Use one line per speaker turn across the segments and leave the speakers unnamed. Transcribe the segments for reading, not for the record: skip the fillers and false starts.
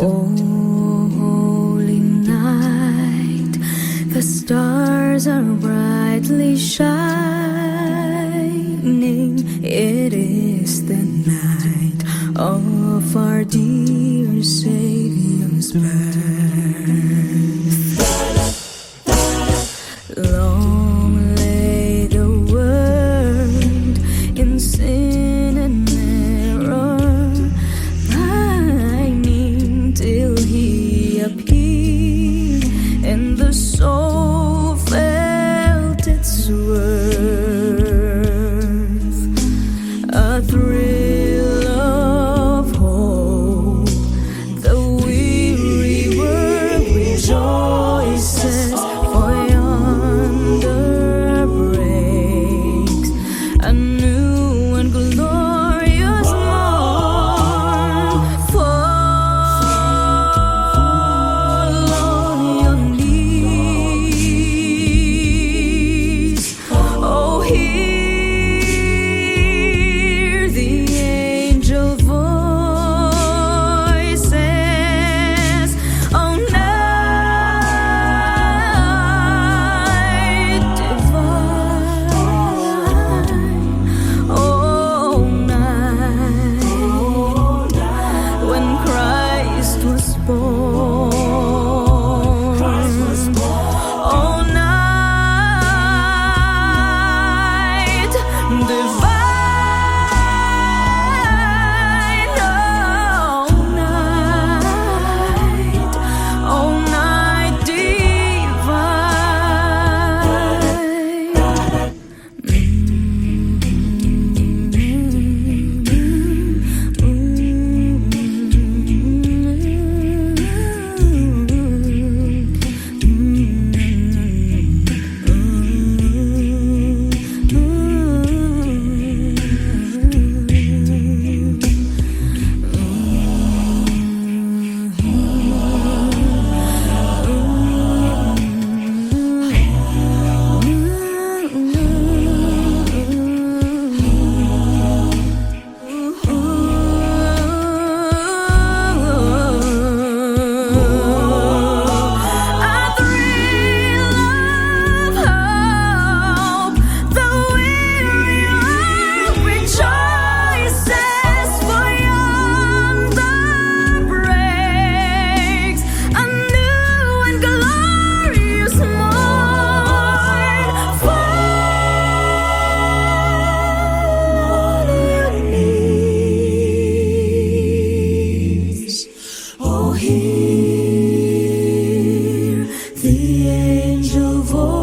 Oh, holy night, the stars are brightly shining. It is the night of our dear Savior's birth. Long lay the world in sin and error, pining till He appeared, and the soul felt its worth. A thrill of hope, the weary world rejoices, for yonder breaks a new and glorious morn. Fall on your knees, oh, hear the angel voices. Oh, night divine, oh, night when Christ was born. Oh, night divine, oh, night hear the angel voices.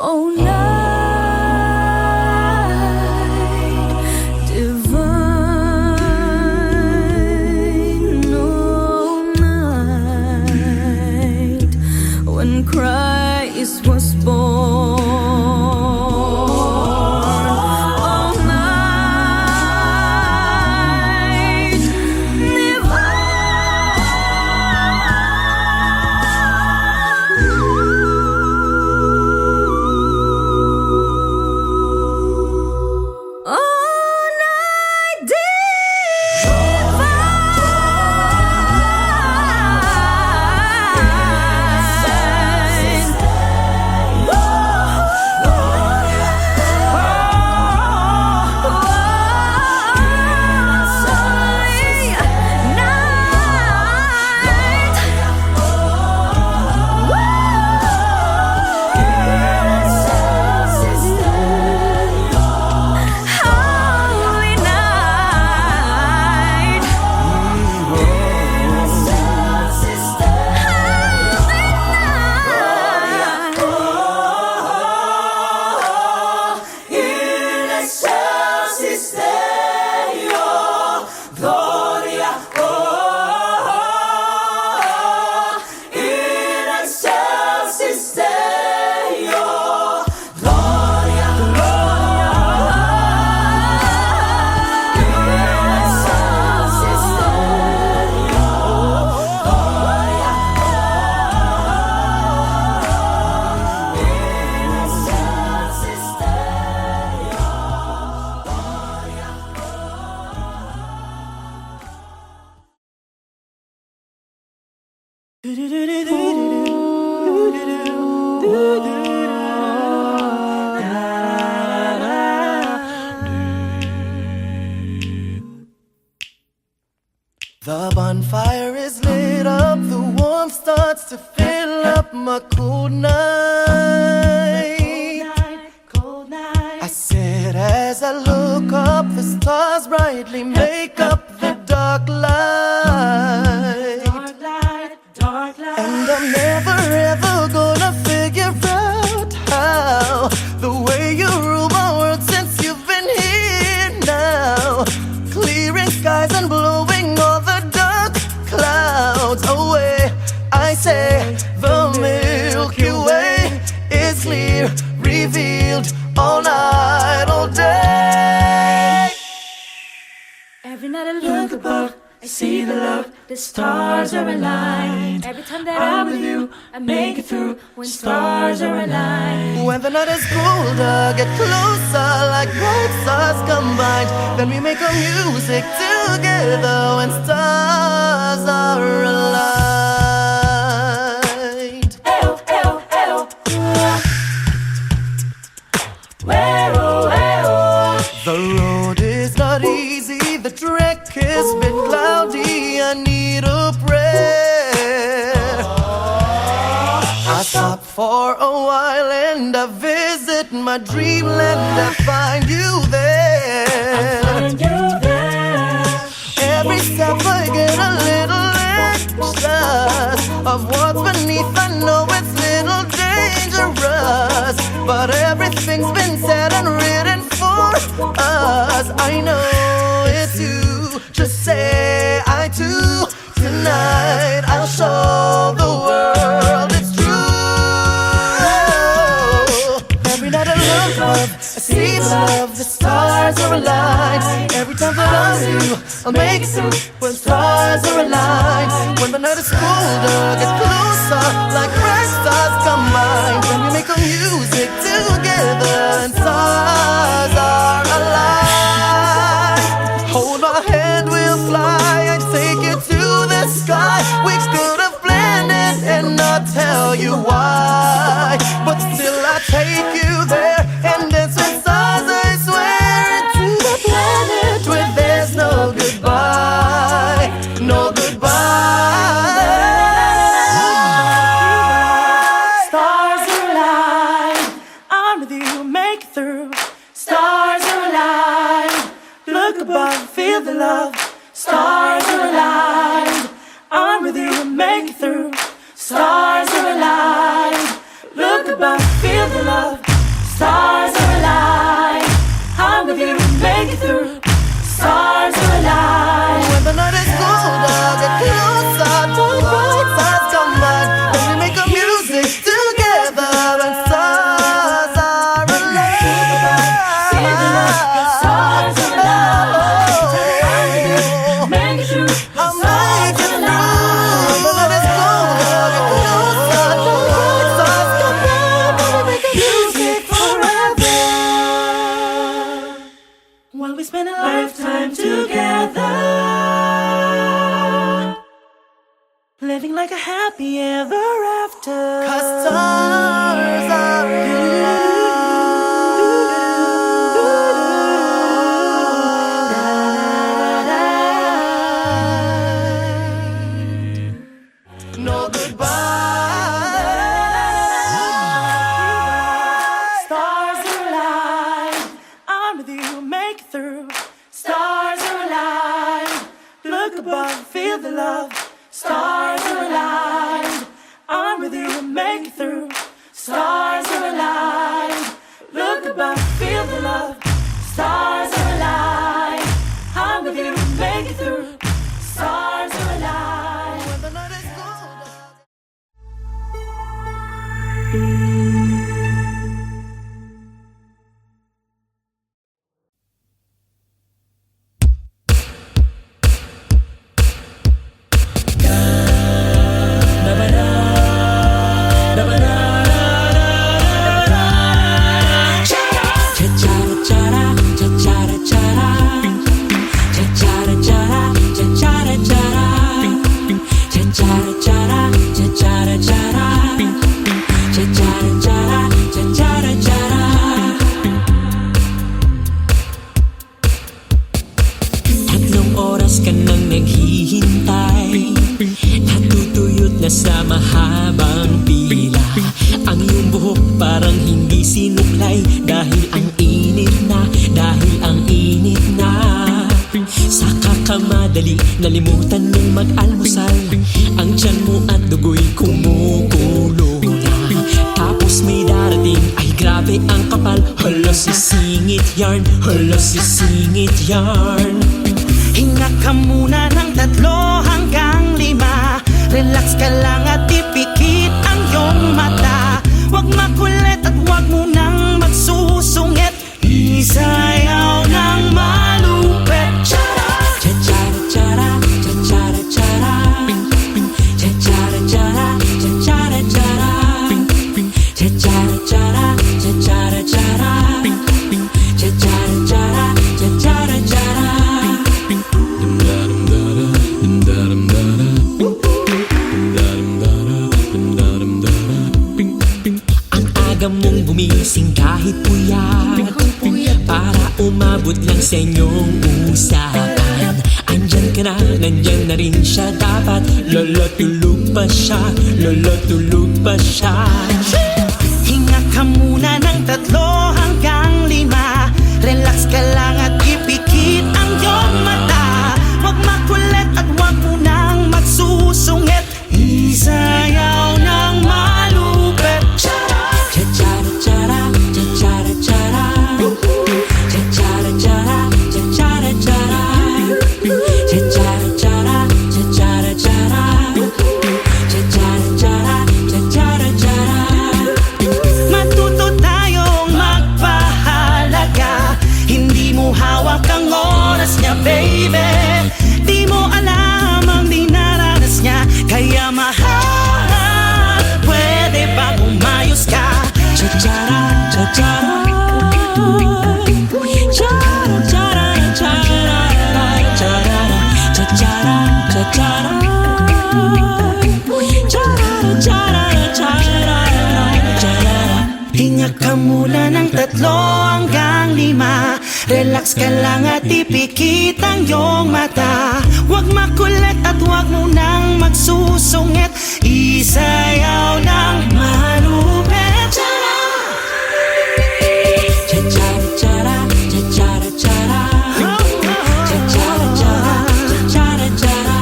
Oh, night divine, oh, night when Christ was born.
The bonfire is lit up, the warmth starts to fill up my cold night. I sit as I look up, the stars brightly make up the dark light. And I'm never ever gonna figure out how the way you rule my world since you've been here now, clearing skies and blowing all the dark clouds away. I say the Milky Way is clear, revealed all night, all day.
Every night I look above, I see the love, the stars are aligned. Every time that I'm with you, I make it through when stars are aligned.
When the night is colder, get closer like bright stars combined. Then we make our music together when stars are aligned.
Ew, ew, ew. Well, well.
The road is not easy, the trek has been cloudy, I need a prayer. I stop for a while and I visit my dreamland, I find you there. Every step I get a little anxious of what's beneath, I know it's little dangerous, but everything's been said and written for us. I know it's you, just say I do. Tonight I'll show the world it's true. Every night I look up, I see the love, the stars are aligned. Every time that I'm you, I'll make it through when stars are aligned. When the night is colder, get closer like bright stars combined. When we make our music together and stars are aligned. Hold my hand, we'll fly, I'd take you to the sky. We could have planned it and not tell you why, but still I take you there and dance with stars, I swear, into the planet where there's no goodbye, no goodbye.
Stars are aligned, I'm with you, make it through. Stars are aligned, look above, feel the love. Stars are aligned, I'm with you, make it through. Stars are aligned, look above, feel the love. Stars are aligned, I'm with you, make it through. Stars are aligned.
When the night is colder, get closer to bright stars combined. When we make our music together and stars are aligned.
Stars are aligned, make it through.
I'll make it through. When the night is colder, get closer to bright stars combined. When we make our music
forever. While we spend a lifetime together, living like a happy ever after.
'cause stars are aligned. No goodbye.
Stars are aligned, I'm with you, make it through. Stars are aligned, look above, feel the love. Stars are aligned, I'm with you, make it through. Stars are aligned, look above, feel the love. Stars are aligned, I'm with you, make it through. Stars are aligned.
When the night is colder.
sinuklay. Dahil ang init na, dahil ang init na. Sa kakamadali, nalimutan mong mag-almusal. Ang tiyan mo at dugo'y kumukulo na. Tapos may darating, ay grabe ang kapal. Hala sisingit yarn, hala sisingit yarn.
Hinga ka muna ng 3 hanggang 5. Relax ka lang at ipikit ang iyong mata. Huwag makulit at huwag mo nang magsusungit. Isayaw ng malupit.
Cha-cha-ra-cha-ra, cha-cha-ra-cha-ra. Cha-cha-ra-cha-ra, cha-cha-ra-cha-ra. Cha-cha-ra-cha-ra, cha-cha-ra-cha-ra. Cha-cha-ra-cha-ra, cha-cha-ra-cha-ra. Ang aga mong gumising kahit puyat, para umabot lang sa inyong usapan. Andyan ka na, nandyan na rin siya dapat. Lolo tulog pa siya, lolo tulog pa siya.
Hinga ka muna ng 3 hanggang 5. Relax ka lang at ipikit ang iyong mata. Huwag makulit at huwag mo nang magsusungit. Isayaw ng malupit.
Cha-cha-ra-cha-ra, cha-cha-ra-cha-ra. Cha-cha-ra-cha-ra, cha-cha-ra-cha-ra. Cha-cha-ra-cha-ra, cha-cha-ra-cha-ra. Cha-cha-ra-cha-ra, cha-cha-ra-cha-ra.
Matuto tayong magpahalaga. Hindi mo hawak ang oras niya, baby. Di mo alam ang dinaranas niya. Kaya mahal, pwede bang umayos ka?
Cha-cha-ra, cha-cha-ra. Cha-ra-cha-ra, cha-ra-ra, cha-ra-ra. Cha-cha-ra, cha-cha-ra. Cha-ra-ra, cha-ra-ra, cha-ra-ra.
Hinga ka muna ng 3 hanggang 5. Relax ka lang at ipikit ang iyong mata. Huwag makulit at huwag mo nang magsusungit. Isayaw ng malupit.
Cha-cha-ra-cha-ra, cha-cha-ra-cha-ra. Cha-cha-ra-cha-ra, cha-cha-ra-cha-ra.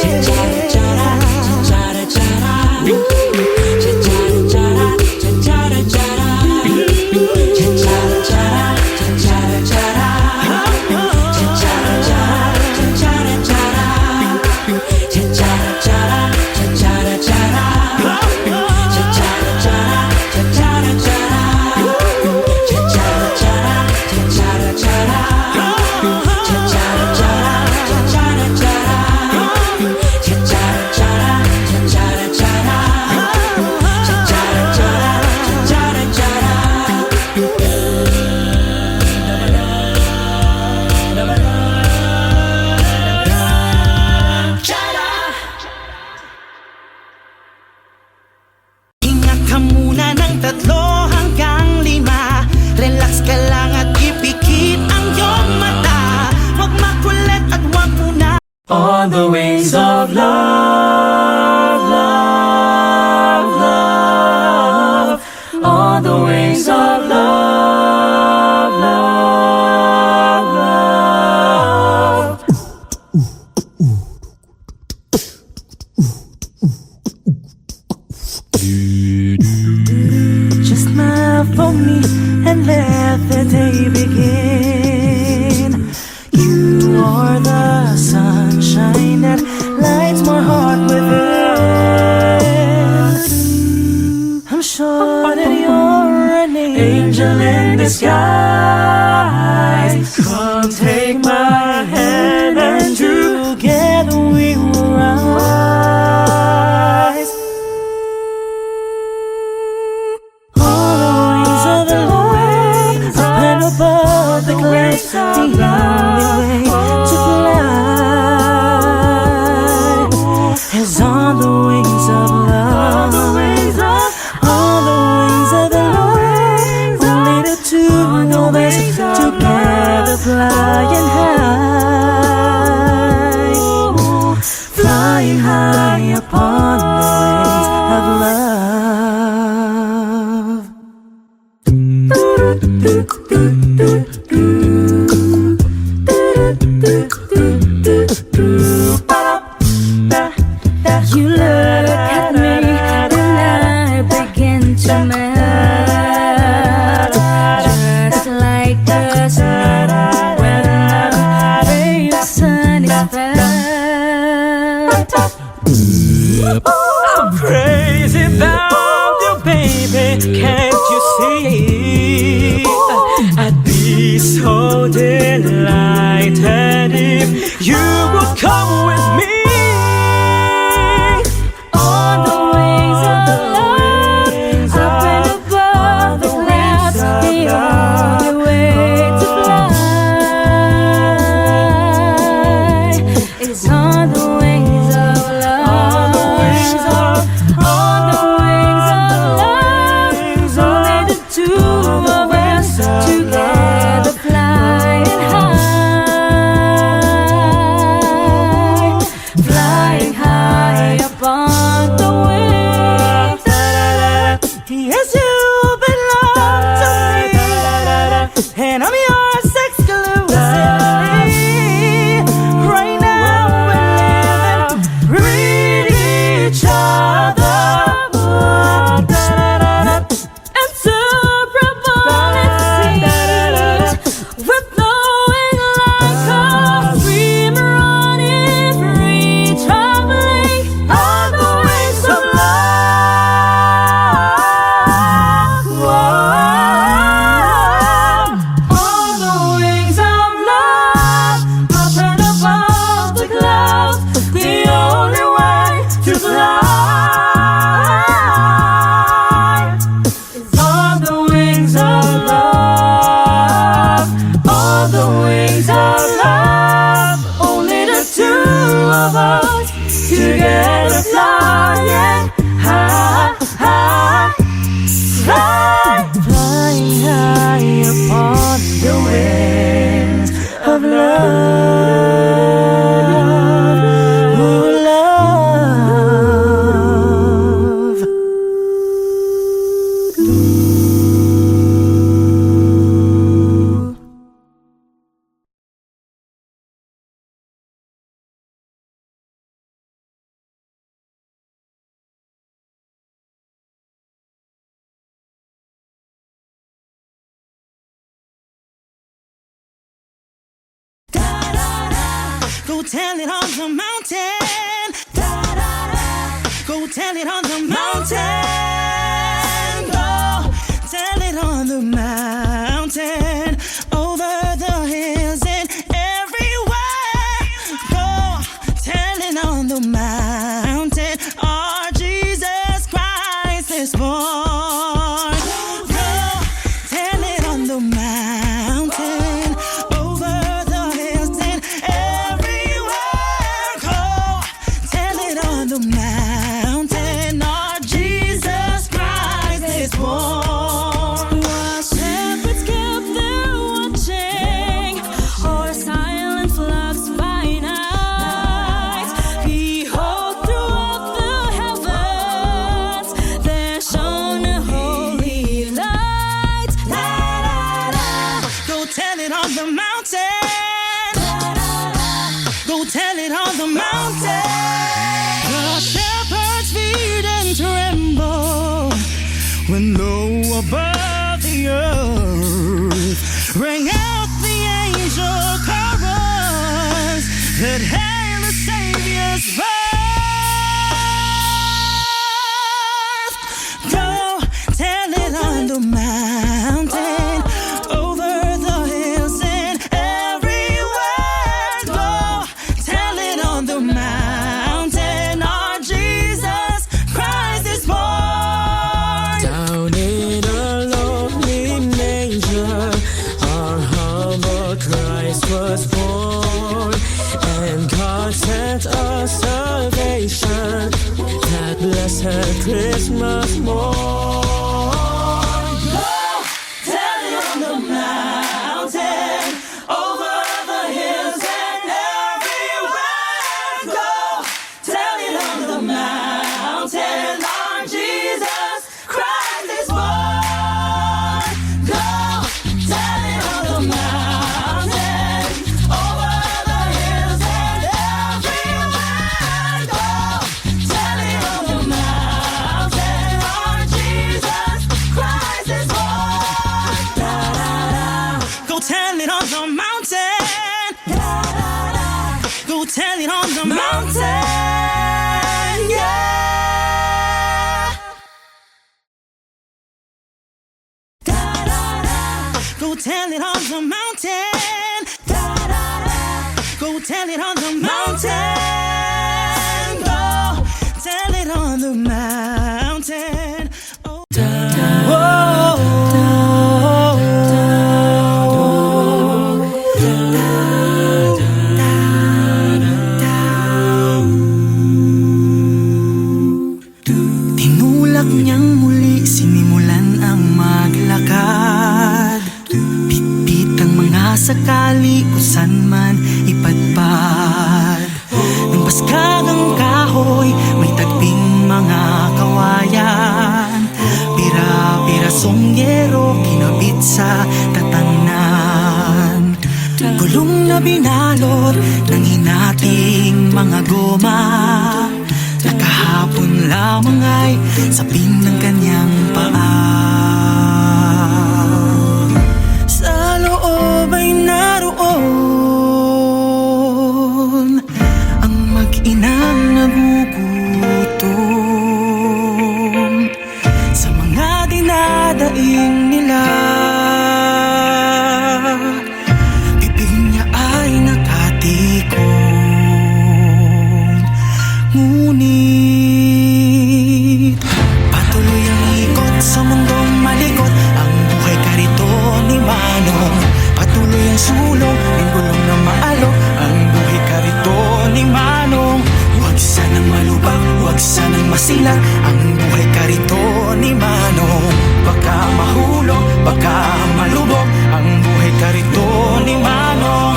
Cha-cha-ra-cha-ra, cha-cha-ra-cha-ra. Cha-cha-ra-cha-ra, cha-cha-ra-cha-ra. Cha-cha-ra-cha-ra, cha-cha-ra-cha-ra. Cha-cha-ra-cha-ra, cha-cha-ra-cha-ra. Cha-cha-ra-cha-ra, cha-cha-ra-cha-ra. Cha-cha-ra-cha-ra, cha-cha-ra-cha-ra. Cha-cha-ra-cha-ra, cha-cha-ra-cha-ra. Cha-cha-ra-cha-ra, cha-cha-ra-cha-ra. Cha-cha-ra-cha-ra, cha-cha-ra-cha-ra. Cha-cha-ra-cha-ra, cha-cha-ra-cha-ra.
Hinga ka muna ng 3 hanggang 5. Relax ka lang at ipikit ang iyong mata. Huwag makulit at huwag mo na.
On the wings of love, love, love. On the wings of love, love, love.
Just smile for me and let the day begin. You are the sunshine that lights my heart within. I'm sure that you're an angel in disguise. Come take my hand and together we will rise. On the wings of the Lord, up and above the clouds, the only way to fly is on the wings of love. On the wings of the Lord, only the two know best, together flying high, flying high upon the wings of love.
blessing when the ray of sun is bright.
I'm crazy about you, baby. Can't you see? I'd be so delighted if you would come with me.
On the wings of love, up and above the clouds, the only way to fly is on the wings of love. On the wings of love, only the two of us together flying high, flying high upon the wings.
Yes, you belong to me, and I'm yours exclusively. Right now we're living, read each other,
Inseparable it seems, with knowing like a dreamer on free traveling on the wings of love. On the wings of love, up and above the clouds, the only way to fly is on the wings of love. On the wings of love, only the two of us together flying high, high, flying high upon the wings of love.
ooh, love. Go tell it on the mountain. Go tell it on the mountain. Go tell it on the mountain. Over the hills and everywhere. Go tell it on the mountain. Our Jesus Christ is born. Go tell it on the mountain. Over the hills and everywhere. Go tell it on the mountain. Our Jesus Christ is born.
While shepherds kept their watching, o'er silent flocks by night, behold, throughout the heavens there shone a holy light.
Go tell it on the mountain. Go tell it on the mountain. The shepherds feed and tremble when low above the earth rang out the angel chorus that hail the Savior's birth. Go tell it on the mountain. Over the hills and everywhere. Go tell it on the mountain. Our Jesus Christ is born. Down in a lonely manger, our humble Christ was born. And God sent us salvation, that blessed Christmas morn. Tell it on the mountain, over the hills and everywhere. Go tell it on the mountain. Our Jesus Christ is born. Go tell it on the mountain, over the hills and everywhere. Go tell it on the mountain. Our Jesus tell it on the mountain. Go tell it on the mountain. Yeah. Go tell it on the mountain. Go tell it on the mountain. Go tell it on the mountain. Oh. Tinulak niyang muli, sinimulan ang maglakad. Bitbit ang mga sakali kung saan man ipadpad. Nang baskagang kahoy, may tagping mga kawayan. Pira-pirasong yero, kinabit sa tatanan. Gulong na binalot ng hinating mga goma. Nakahapon lamang ay sapin ng kanyang paa. Sa loob ay naroon ang mag-inang nagugutom sa mga dinadaing nila. Bibig niya ay nakatikom, ngunit patuloy ang ikot sa mundong malikot. Ang buhay karito ni Manong, patuloy ang sulong ng gulong na maalok. Ang buhay karito ni Manong, huwag sanang malubak, huwag sanang masilat. Ang buhay karito ni Manong, baka mahulog, baka malubog. Ang buhay karito ni Manong.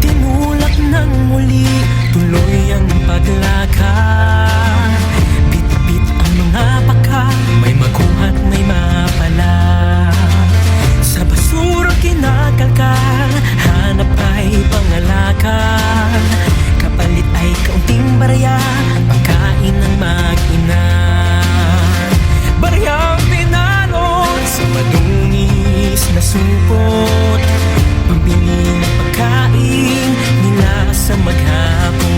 Tinulak ng muli, tuloy ang paglakad. Bit-bit ang mga paka, may makuha't may mapala. Sa basura kinakalkal, hanap ay pangalakan. Kapalit ay kaunting barya, pagkain ng mag-ina. Baryang pinalot sa madungis na supot, pambili ng pagkain nila sa maghapon.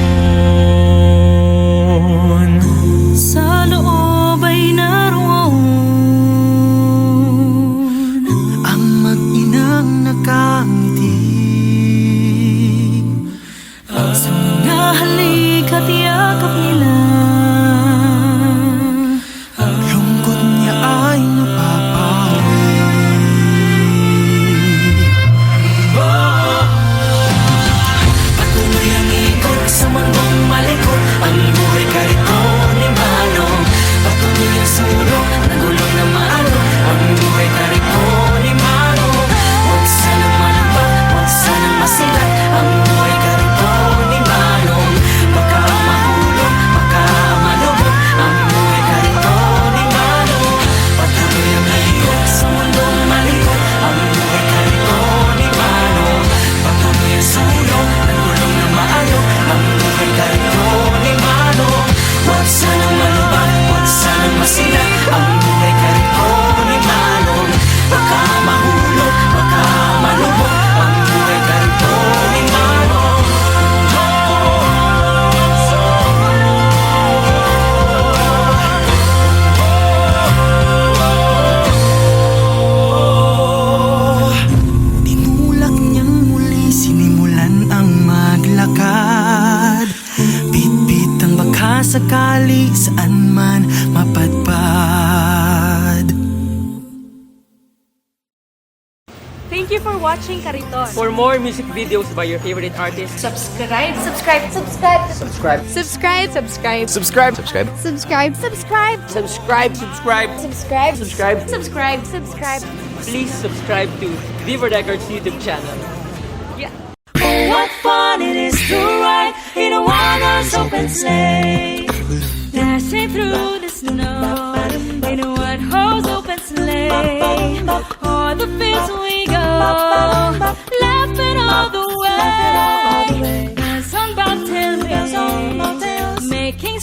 Sa loob ay naroon ang mag-inang nakangiti. Sa mga halik at yakap nila, ang lungkot niya ay napapawi. Patuloy ang ikot sa mundong malikot. Ang buhay karito ni Manong, patuloy ang sulong ng gulong na maalok. Ang buhay karito ni Manong, huwag sanang malambak, huwag sanang masilat. Ang buhay karito ni Manong, baka mahulog, baka malubog. Ang buhay karito ni Manong, patuloy ang ikot sa mundong malikot. Ang buhay karito ni Manong, patuloy ang sulong ng gulong na maalok. Ang buhay karito ni Manong, huwag sanang malubak, huwag sanang masilat. Ang buhay karito ni Manong, baka mahulog, baka malubog. Ang buhay karito ni Manong. Tinulak niyang muli, sinimulan ang maglakad. Bit-bit ang baka sakali, saan man mapadpad.
Thank you for watching Kariton.
For more music videos by your favorite artists,
Subscribe, subscribe, subscribe, subscribe, subscribe, subscribe,
Subscribe. Subscribe.
subscribe, subscribe,
subscribe, subscribe,
subscribe,
subscribe.
subscribe, subscribe.
Please subscribe to Viva Records YouTube channel. Yeah.
What fun it is to ride in a one-horse open sleigh.
Dashing through the snow in a one-horse open sleigh. O'er the fields we go, laughing all the way. The sunbound till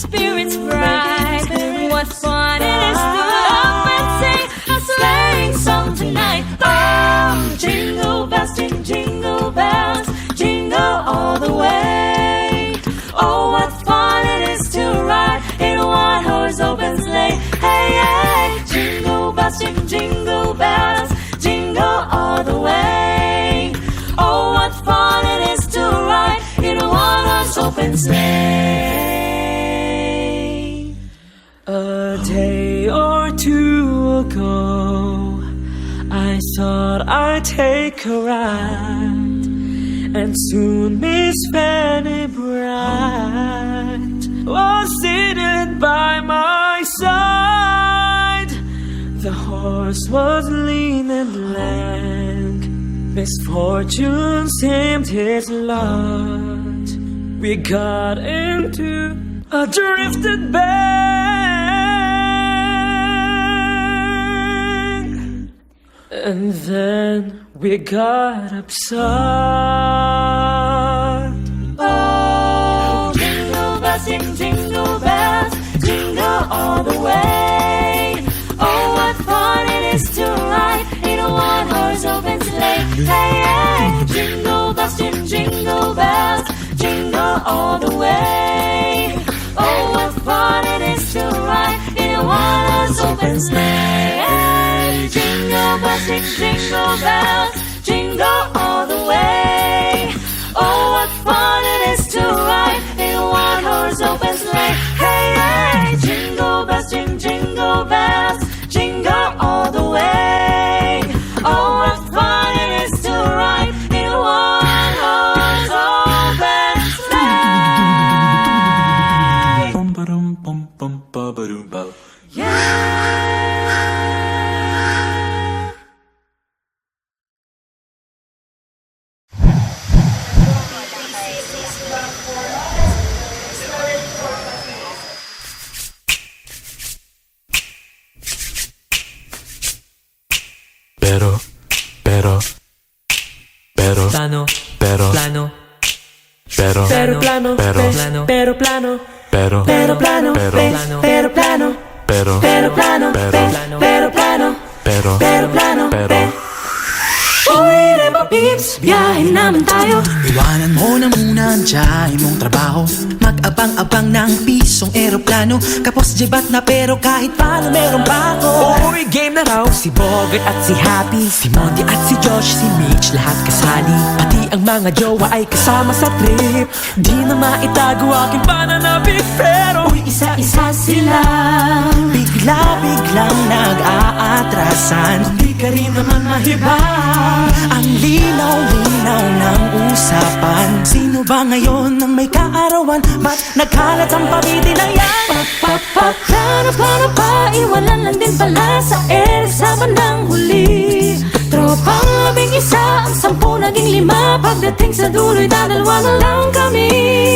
spirits bright. What fun it is to love and sing a sleighing song tonight. Oh, jingle bells, jingle bells, jingle all the way. Oh, what fun it is to ride in a one-horse open sleigh. Hey, hey, jingle bells, jingle bells, jingle all the way. Oh, what fun it is to ride in a one-horse open sleigh.
A day or two ago, I thought I'd take a ride, and soon Miss Fanny Bright was seated by my side. The horse was lean and lank, misfortune seemed his lot. We got into a drifted bank, and then we got upset.
Oh, jingle bells, jingle bells, jingle all the way. Oh, what fun it is to ride in a one-horse open sleigh. Hey, hey, jingle bells, jingle bells, jingle all the way. Oh, what fun it is to ride in a one-horse open sleigh. Hey, jingle bells, jingle bells, jingle all the way. Oh, what fun it is to ride in a one-horse open sleigh. Hey, hey, jingle bells, jingle bells, jingle all the way. Oh, what fun it is to ride in a one-horse open sleigh.
Bum ba-dum bum bum ba-ba-dum ba.
Plano,
Pero,
plano,
pero,
pero plano,
pero,
plano, pero plano,
pero,
pero plano,
pero,
pero plano,
pero,
pero plano,
pero,
pero plano,
pero,
pero plano,
pero.
Uy, Rembo Peeps, biyahin naman tayo.
Iwanan mo na muna ang tiyahin mong trabaho. Mag-abang-abang ng pisong eroplano. Kapos jibat na pero kahit paano meron pa ako.
Uy, game na raw. Si Bogart at si Happy, si Monty at si Josh, si Mitch, lahat kasali. Pati ang mga jowa ay kasama sa trip. Di na maitago aking pananabik, pero
Uy, isa-isa sila.
Bigla-biglang nag-aatrasan.
di ka rin naman mahiba.
Ang linaw-linaw ng usapan. Sino ba ngayon ang may kaarawan? Ba't nagkalat ang pamiti na yan?
Plano pa, iwanan lang din pala sa sa bandang huli. Tropang 11, ang 10 naging 5. Pagdating sa dulo'y dadalwa na lang kami.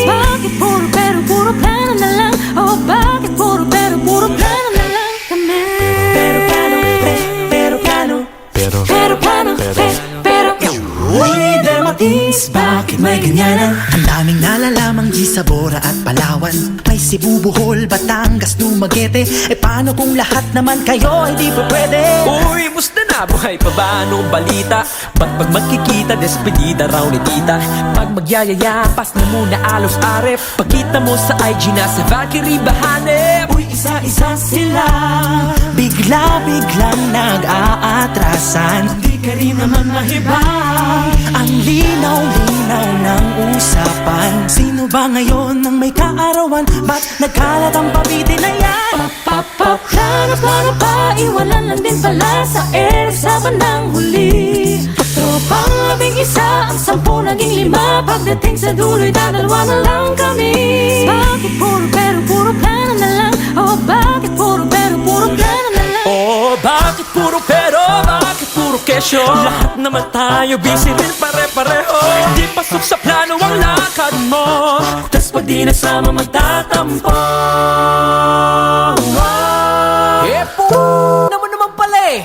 Bakit puro pero puro plano na lang? Oh, bakit puro pero puro plano na lang kami?
Pero plano, pero plano.
Pero,
Pero plano, pero
Uy, Dermatins, bakit may ganyanan? Ang daming nalalamang G sa Bora at Palawan. May Cebu, Bohol, Batangas, Dumaguete. E paano kung lahat naman kayo ay di pa pwede?
Uy, musta na? Buhay pa ba? Anong balita? Ba't pag magkikita, despedida raw ni tita? Pag magyayaya, pas na muna alos arep. Pagkita mo sa IG na sa Valkyrie bahanep.
Uy, isa-isa sila. Bigla-biglang nag-aatrasan.
Di ka rin naman mahiba.
Ang linaw-linaw ng usapan. Sino ba ngayon ang may kaarawan? Ba't nagkalat ang pabiti na yan?
Plano pa, iwanan lang din pala sa sa bandang huli. Tropang 11, ang 10 naging 5. Pagdating sa dulo'y dadalwa na lang kami. Bakit puro pero puro plano na lang? Oh, bakit puro pero puro plano na lang?
Oh, bakit puro pero? Bakit puro kesyo? Lahat naman tayo busy din pare-pareho. Di pasok sa plano ang lakad mo. Tas pag di nasama magtatampo. Naman pala eh.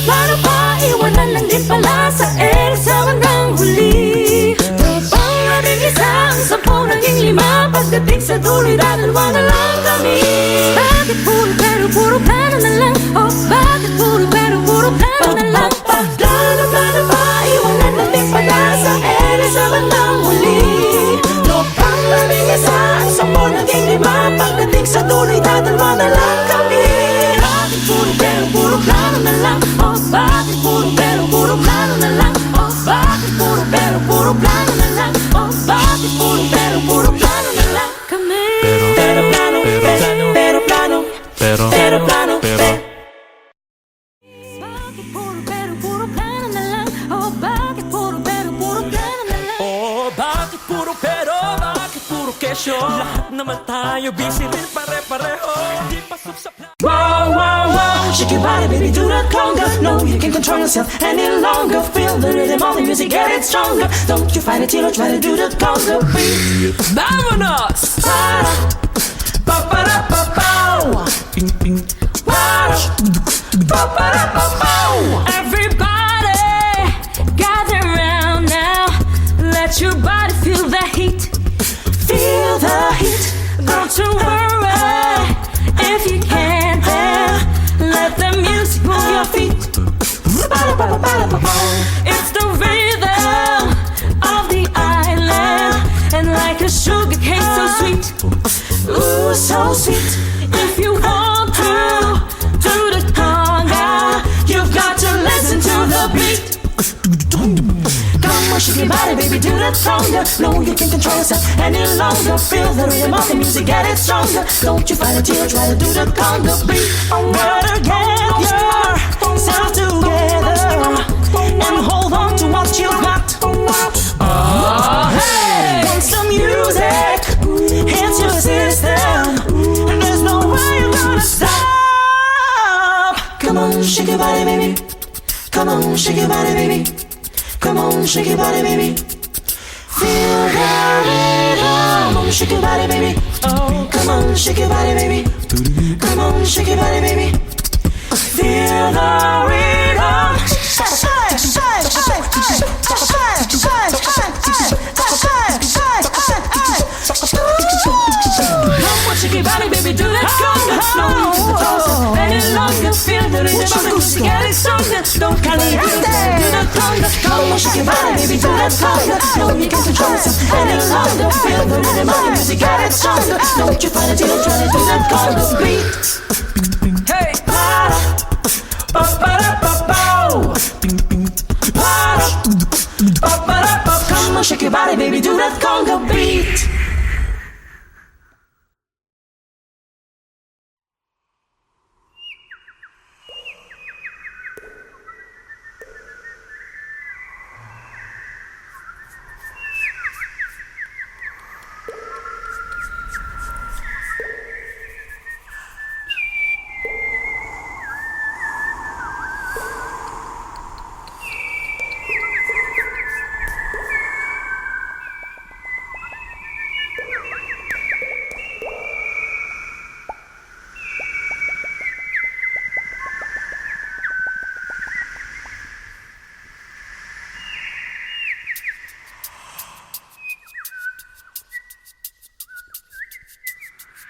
Plano pa, iwanan lang din pala sa sa bandang huli. Tropang 11, ang 10 naging 5.
pagdating sa dulo dalawa na lang kami.
Bakit puro pero puro plano na lang? Oh, bakit puro pero puro plano na lang?
Plano pa, iwanan natin pala sa ere sa bandang huli. Lupang lamig sa mo naging lima. Pagdating sa dulo dalawa na lang kami.
Bakit puro pero puro plano na lang? Oh, bakit puro pero puro plano na lang? Oh, bakit puro pero puro plano na lang? Oh, bakit puro pero puro plano na lang kami?
Pero plano, pero plano,
Pero,
pero plano,
Bakit puro pero puro plano na lang? Oh, bakit puro pero puro plano na lang?
Oh, bakit puro pero, bakit puro kesyo? Lahat naman tayo busy rin pare-pareho. Di pasok sa plan.
Wow, wow, wow, shake your body, baby, do the conga. No, you can't control yourself any longer. Feel the rhythm of the music, get it stronger. Don't you fight it, you don't try to do the conga beat.
Vámonos!
Pa-pa-da-pa-pow. Pa-pa-da-pa-pow.
Everybody, gather round now. Let your body feel the heat.
Feel the heat.
Don't you worry if you can't dance. Let the music move your feet.
Pa-pa-da-pa-pa-pow.
It's the rhythm of the island, and like a sugar cane so sweet.
Ooh, so sweet.
If you want to do the conga,
You've got to listen to the beat. Come on, shake your body, baby, do the conga. No, you can't control yourself any longer. Feel the rhythm of the music, get it stronger. Don't you fight it, you try to do the conga beat. Better get yourself together and hold on to what you got. Hey, once the music hits your system, and there's no way you're gonna stop. Come on, shake your body, baby. Come on, shake your body, baby. Come on, shake your body, baby. Feel the rhythm. Come on, shake your body, baby. Oh, come on, shake your body, baby. Come on, shake your body, baby. Feel the rhythm. Come on, shake your body, baby, do that conga. No, you can't control yourself any longer. Feel the rhythm of the music, get it stronger. Don't call it do that conga. Come on, shake your body, baby, do that conga. No, you can't control yourself any longer. Feel the rhythm of the music, get it stronger. Don't you find it, you don't try to do that conga beat. Hey, para, pa para pa pow. Para, pa para pa. Come on, shake your body, baby, do that conga beat.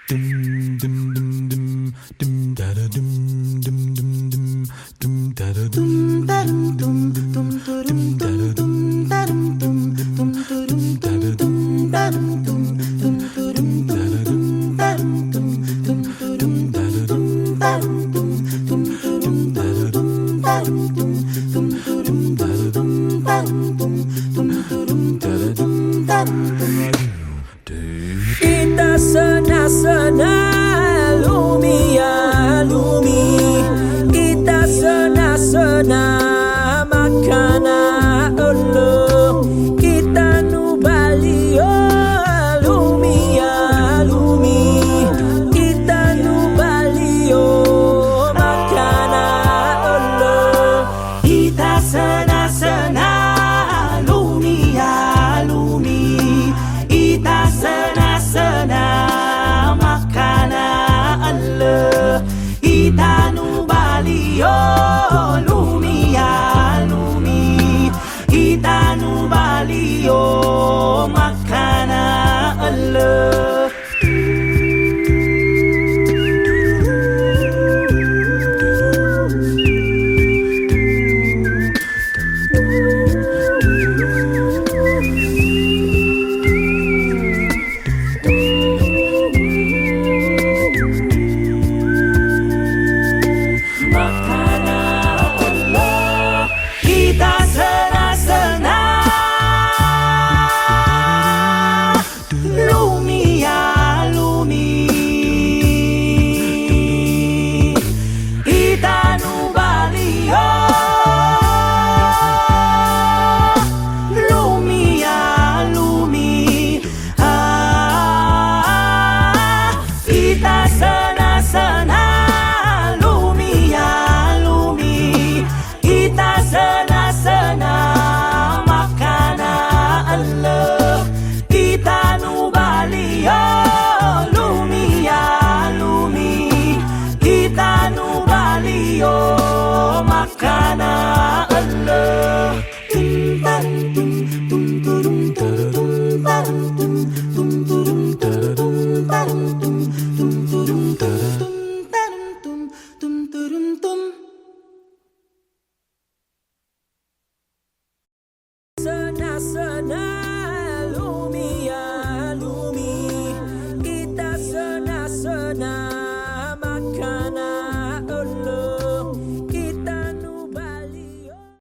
dum dum